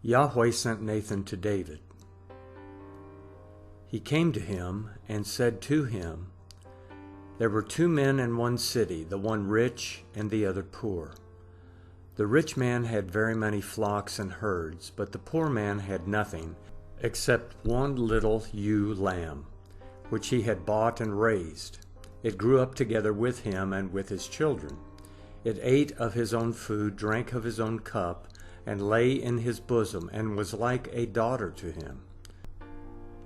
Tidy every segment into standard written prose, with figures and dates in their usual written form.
Yahweh sent Nathan to David. He came to him and said to him, "There were two men in one city, the one rich and the other poor. The rich man had very many flocks and herds, but the poor man had nothing except one little ewe lamb, which he had bought and raised. It grew up together with him and with his children. It ate of his own food, drank of his own cup, and lay in his bosom, and was like a daughter to him.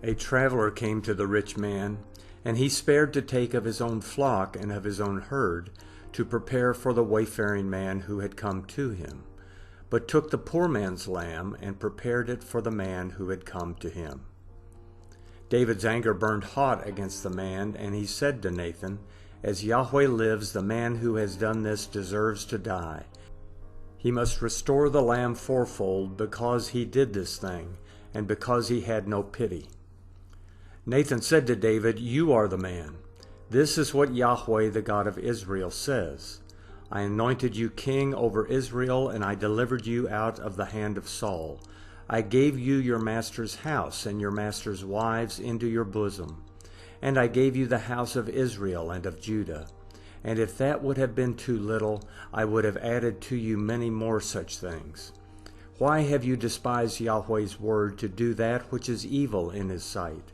A traveler came to the rich man, and he spared to take of his own flock and of his own herd, to prepare for the wayfaring man who had come to him, but took the poor man's lamb and prepared it for the man who had come to him." David's anger burned hot against the man, and he said to Nathan, "As Yahweh lives, the man who has done this deserves to die. He must restore the lamb fourfold because he did this thing, and because he had no pity." Nathan said to David, "You are the man. This is what Yahweh, the God of Israel, says. I anointed you king over Israel, and I delivered you out of the hand of Saul. I gave you your master's house and your master's wives into your bosom. And I gave you the house of Israel and of Judah. And if that would have been too little, I would have added to you many more such things. Why have you despised Yahweh's word to do that which is evil in his sight?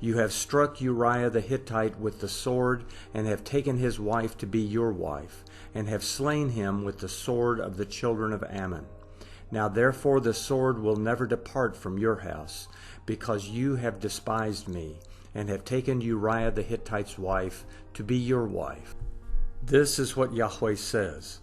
You have struck Uriah the Hittite with the sword, and have taken his wife to be your wife, and have slain him with the sword of the children of Ammon. Now therefore the sword will never depart from your house, because you have despised me, and have taken Uriah the Hittite's wife to be your wife. This is what Yahweh says.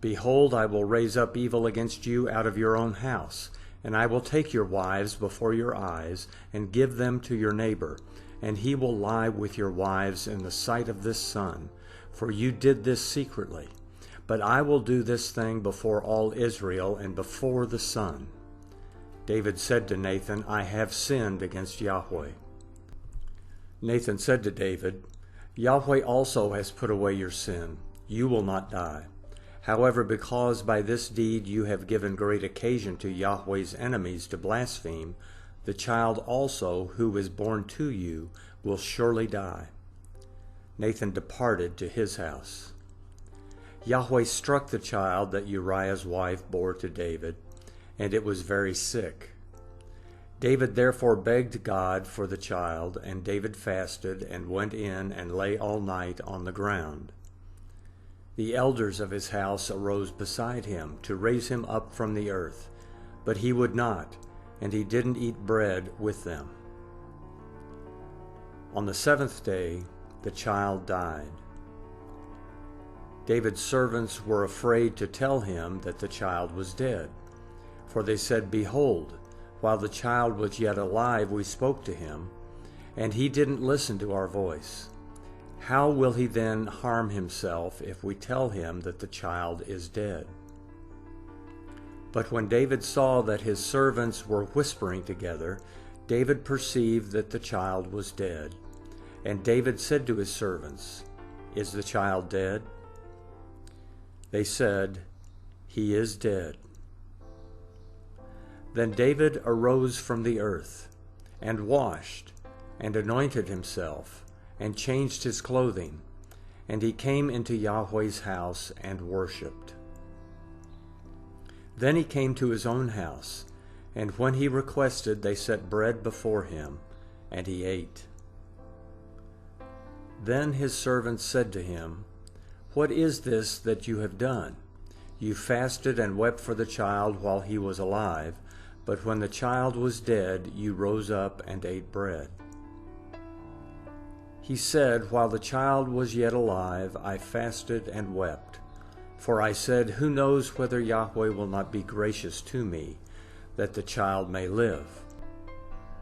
Behold, I will raise up evil against you out of your own house, and I will take your wives before your eyes, and give them to your neighbor, and he will lie with your wives in the sight of this sun, for you did this secretly. But I will do this thing before all Israel and before the sun." David said to Nathan, "I have sinned against Yahweh." Nathan said to David, "Yahweh also has put away your sin. You will not die. However, because by this deed you have given great occasion to Yahweh's enemies to blaspheme, the child also who is born to you will surely die." Nathan departed to his house. Yahweh struck the child that Uriah's wife bore to David, and it was very sick. David therefore begged God for the child, and David fasted and went in and lay all night on the ground. The elders of his house arose beside him to raise him up from the earth, but he would not, and he didn't eat bread with them. On the seventh day, the child died. David's servants were afraid to tell him that the child was dead, for they said, "Behold, while the child was yet alive, we spoke to him, and he didn't listen to our voice. How will he then harm himself if we tell him that the child is dead?" But when David saw that his servants were whispering together, David perceived that the child was dead. And David said to his servants, "Is the child dead?" They said, "He is dead." Then David arose from the earth, and washed, and anointed himself, and changed his clothing, and he came into Yahweh's house and worshipped. Then he came to his own house, and when he requested, they set bread before him, and he ate. Then his servants said to him, "What is this that you have done? You fasted and wept for the child while he was alive, but when the child was dead, you rose up and ate bread." He said, "While the child was yet alive, I fasted and wept. For I said, who knows whether Yahweh will not be gracious to me, that the child may live?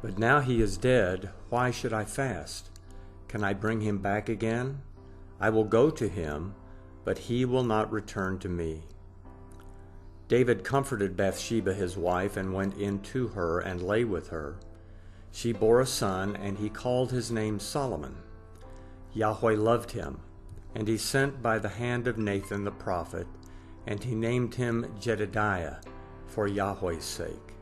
But now he is dead, why should I fast? Can I bring him back again? I will go to him, but he will not return to me." David comforted Bathsheba his wife, and went in to her and lay with her. She bore a son, and he called his name Solomon. Yahweh loved him, and he sent by the hand of Nathan the prophet, and he named him Jedidiah for Yahweh's sake.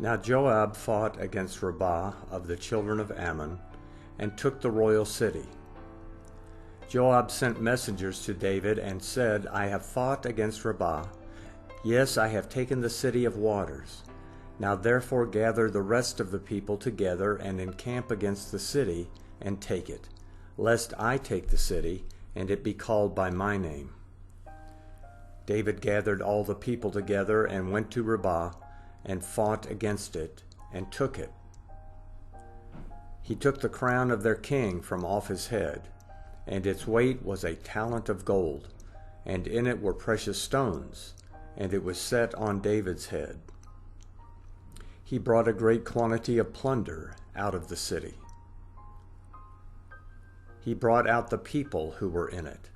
Now Joab fought against Rabbah of the children of Ammon, and took the royal city. Joab sent messengers to David and said, I have fought against Rabbah. Yes, I have taken the city of waters. Now therefore gather the rest of the people together and encamp against the city and take it, lest I take the city and it be called by my name. David gathered all the people together and went to Rabbah and fought against it and took it. He took the crown of their king from off his head, and its weight was a talent of gold, and in it were precious stones, and it was set on David's head. He brought a great quantity of plunder out of the city. He brought out the people who were in it,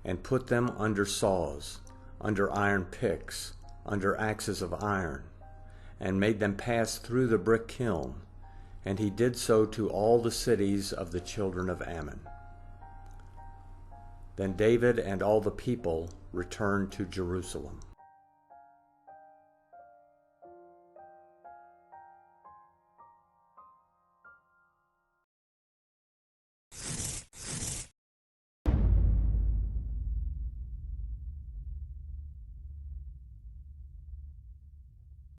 and put them under saws, under iron picks, under axes of iron, and made them pass through the brick kiln, and he did so to all the cities of the children of Ammon. Then David and all the people returned to Jerusalem.